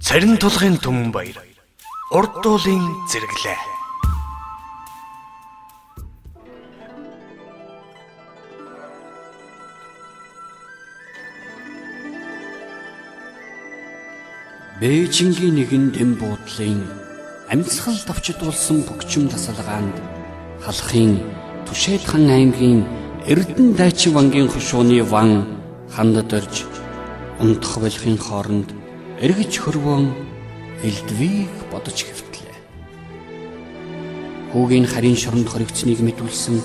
Царин тулгын Түмэн баяр. Урд дуулын зэрэглээ. Бээжингийн нэгэн дэм буудлын амьсгал давчдуулсан бөгчим тасалгаанд халахын Түшэйтхан аймгийн Эрдэнэ дайчин вангийн хушууны ван хандад орж унтах болохын хооронд эргэж хөрвөн элдвийг бодож хэвтлээ. Хүүгийн харийн шоронд хоригдсныг мэдүүлсэн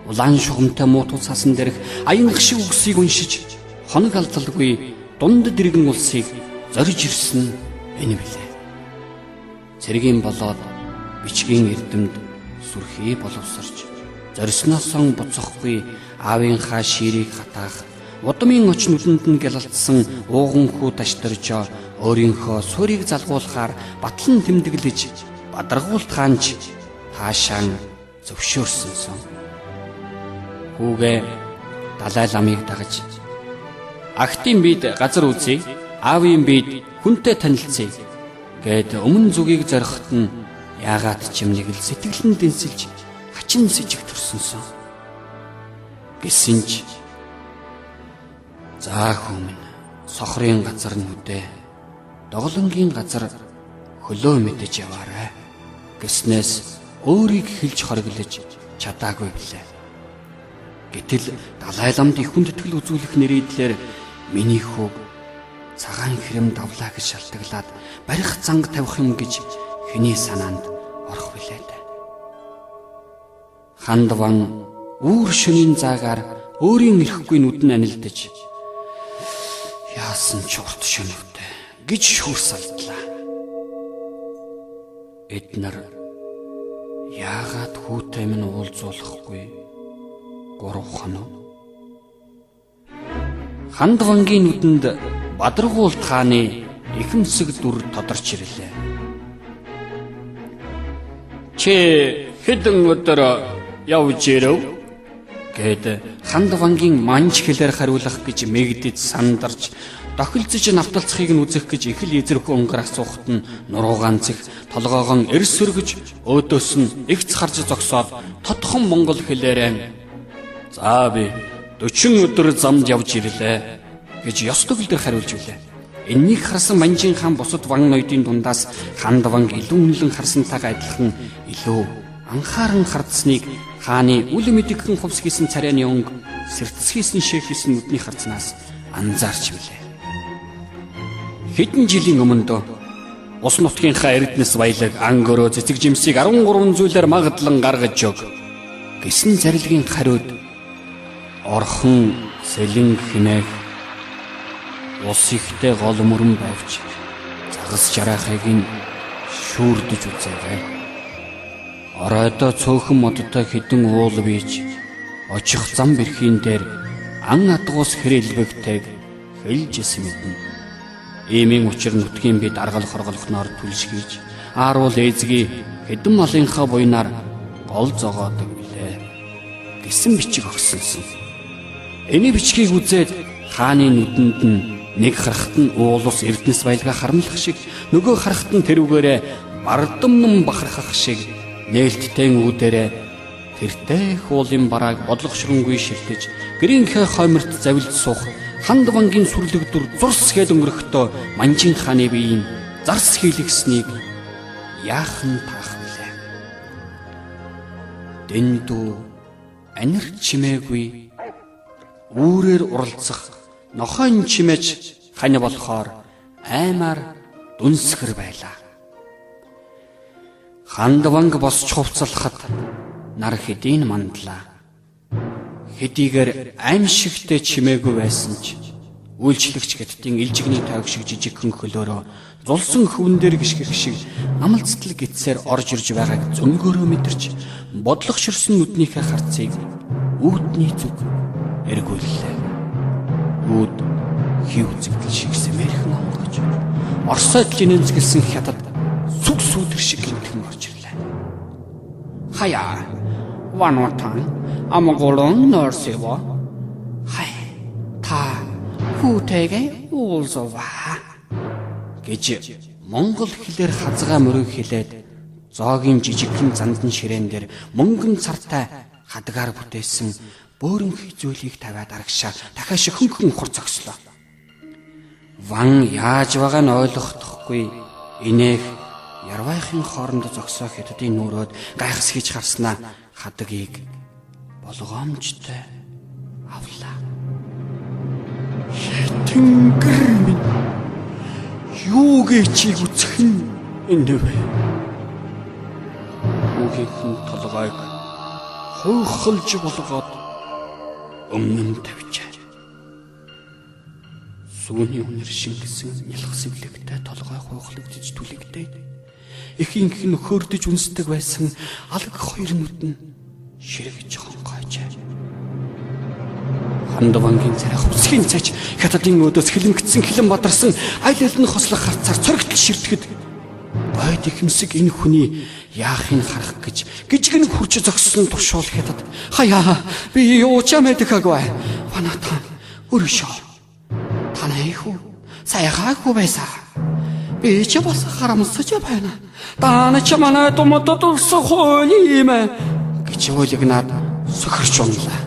улаан шугамтай муутуу цаасан дээрх аянх шиг үгсийг уншиж хоног алдалгүй дунд дэргэн улсыг зорж ирсэн энэ билээ. Цэргийн болоод бичгийн эрдэмд сүрхий боловсрч зорьсноос буцахгүй аавынхаа ширийг хатаах удмын оч нүдэнд нь гялалтсан ууган хүү дашторжоо өөрийнхөө суурийг залгуулахаар батлан тэмдэглэж бадаргуулт хаанч таашаан зөвшөөрсөн сон. Хүүгээ Далай ламыг дагаж агтын бид газар үзье, аавын бид хүнтэй танилцъя гэд өмнө зүгийг зорихт нь яагаад ч юм нэг л сэтгэлэн дэнсэлж хачин сэжиг төрсөнсөн. Гэсэн ч за хүмүн сохрын газар нүдэ доголонгийн газар хөлөө мэдэж яваарай гэснээс өөрийг хэлж хориглож чадаагүй билээ. Гэтэл Далай ламд их хүндэтгэл үзүүлэх нэрийдлэр миний хүүг цагаан хэрэм давлаа гэж шалтгаалаад барих занг тавих юм гэж хэний санаанд орох билээ. Хандван үүр шөнийн заагаар өөрийн ирэхгүй нүдэн анилдаж яасан ч урт шөнөвтэй гэж шүүрсалдлаа. Эднэр яагаад хүүтэй минь уулзуулахгүй 3 хоног Хандвангийн нүдэнд бадаргуулт хааны ихэмсэг дүр тодорч ирлээ. Чи хэдэн өдөр явж ирэв гэд Хандвангийн манж хэлээр хариулах гэж мэгдэд сандарч тохилзож навталцахыг нь үзэх гэж их л эзэрхүү өнгөр асуухт нь нуруугаан цэх толгоогон эрс сөргөж өөдөөс нь игц харж зогсоод тодхон монгол хэлээрээ за би 40 өдөр замд явж ирлээ гэж ёс төгөлдөр хариулж билээ. Энэнийг харсан Манжин хаан бусад ван ноёдын дундаас Хандванг илүү үнэлэн харсантайгаа адилхан илүү анхааран хардсныг хааны үл мэдгэн хувс хийсэн царайны өнг сэрцгийсэн шээх хийсэн нүдний харцнаас анзаарч билээ. Хэдэн жилийн өмнө дөө ус нутгийнхаа эрдэнэс баялаг ангөрөө цэцэг жимсийг 13 зүйлээр магадлан гаргаж өг гэсэн зарилгын хариуд орхон сэлэн хинэх ус ихтэй гол мөрөн байвч загас жарахыг нь шүүрдэж үзээгүй. Оройдоо цөөхөн модтой хідэн уул бийж очих зам бэрхийн дээр ан адгуус хэрэлбэгтэйг хэлж исэн мэднэ. Иймийн учир нутгийн бид аргал хорголохноор түлшгийж ааруул ээзгий хэдэн малынхаа буйнаар гол зогоодог билээ гэсэн бичиг өгсөнсөн. Эний бичгийг үзээд хааны нүдэнд нь нэг харахт нь уулус эрдэнэс баялгаа харамлах шиг нөгөө харахт нь тэрүүгээрээ бардамнан бахархах шиг нээлттэй үүдээрээ тэртэй хуулын барааг бодлогошронгүй шилтэж гэрийнхээ хойморт завилж суух Хандвангийн сүрлэгдүр зурс гээд өнгөрөхдөө Манжин хааны биеийн зарс хийлгсэнийг яахан таах билээ. Дэндүү анир чимээгүй үүрээр уралцах нохойн чимээж хань болохоор аймаар дүнсгэр байлаа. Хандванг босч хувцалахад нар хэдийн мандлаа. Хэдийгээр аимшигтэй чимээгүй байсан ч үйлчлэгч гэдтийн илжигний тойг шиг жижигхэн хөлөөрөө зулсан хөвөн дээр гიშгэх шиг амалцтал гитсээр орж ирж байгааг зөнгөөрөө мэдэрч бодлогоширсэн нүднийхээ харцыг үүдний зүг эргүүллээ. Үүд хий үзэгдэл шиг сэмэрхэн онгож орсойд линэнзгэлсэн хятад сүг сүүдэр шиг гинтхэн орж ирлээ. Хаяа ванватан амголон норсева хай та хүүтэйгээ уулзова гэж Монгол хэлээр хазгаа мөрөг хэлээд зоогийн жижигхэн зандан ширээн дээр мөнгөн цартай хадгаар бүтээсэн бөөрөнхий зүйлийг тавиад арагшаа дахиад шөхөнхөн хур зогслоо. Ван яаж байгааг нь ойлгохдохгүй инээх ярвайхын хооронд зогсоо хятадын нүрөөд гайхас хийж харснаа хадгийг болгоомжтой авлаа. Тэнгэр минь юу гэж үзэх нь энэ вэ? Хүүгийн толгойг хойхолж болгоод өмнө тавьжээ. Сүүний үнэр шингэсэн нялх сэвлэгтэй толгой хойхлогдож түлэгдээд ихийнх нь хөөрдөж үнсдэг байсан алг хоёр нүд нь ширэгж хонгойжээ. Хандвангийн царай хувсгийн цач хятадын өөдөөс хилэнгдсэн хилэн бадарсан аль аль нь хослох харцаар цоргтол ширтгэд бойд ихэмсэг энэ хүний яахыг харах гэж гжиг нь хурж зогссон туршуул хятад хаяа би юу ч амэдэхаггүй панатан өршөө танай хүү саяхаагүй байсан би ч бас харамсаж байна таана ч манай томото турсах хөлийм гэж ойлгнаад сөхөрч унлаа.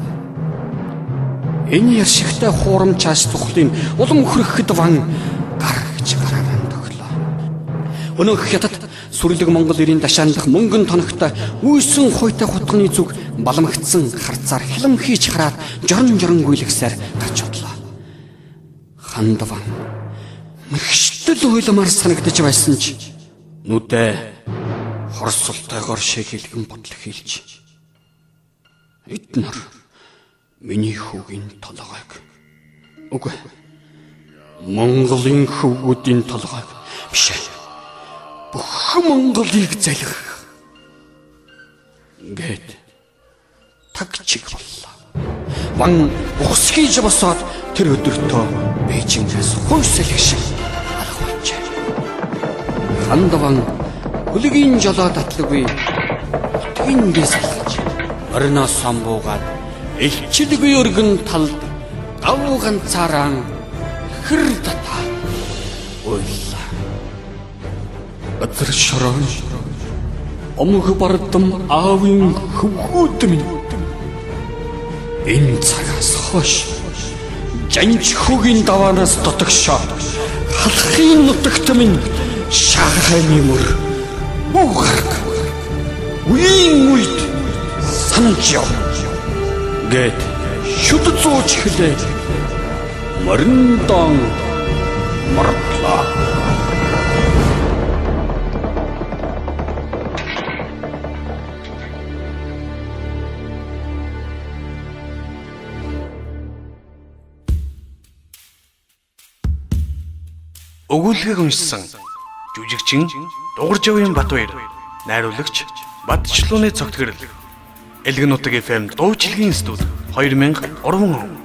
Энэ яршигтай хуурамчаас тухлын улам хөрөхөд ван гаргаж гараараа төглөө. Өнөөх хятад сүрлэг Монгол ирийн дашаан дах мөнгөн тоногтой үйсэн хуйтай хутганы зүг баламгдсан харцаар хилэм хийж хараад жорон гүйлгсээр гарч одлоо. Хандван мэгштэл уйламар санагдаж байсан ч нүдэ хорсолтойгоор шигэлгэн бодлох хэлж эднэр миний хүүгийн толгойг үгүй Монголын хөвгүүдийн толгойг биш бүх Монголыг залгих гэд тагчиг боллоо. Ван ухсгийж босоод тэр өдөртөө Бээжингээс хойсолих шиг алга болжээ. Хандван хөлгийн жолоо татлгүй тэнгээс алгаж орноос самбуугаад элчилгүй өргөн талд гав ганцаараа хэр татаа ойлаа. Бадар шорон омх бардам аавын хөвгүүд минь энэ цагаас хойш жанж хөгийн даваанаас дотогшоо халахын нутагт минь шахахны мөр угарг үеийн үед санаж яв гэд шүд зууч хэлээ мориндан мартлаа. Өгүүлгийг уншсан жүжигчин Дугаржавын Батбаяр, найруулагч Бадчлууны цогтгөрөл, Элгэн нутаг FM дуучлалын студи 2003 он.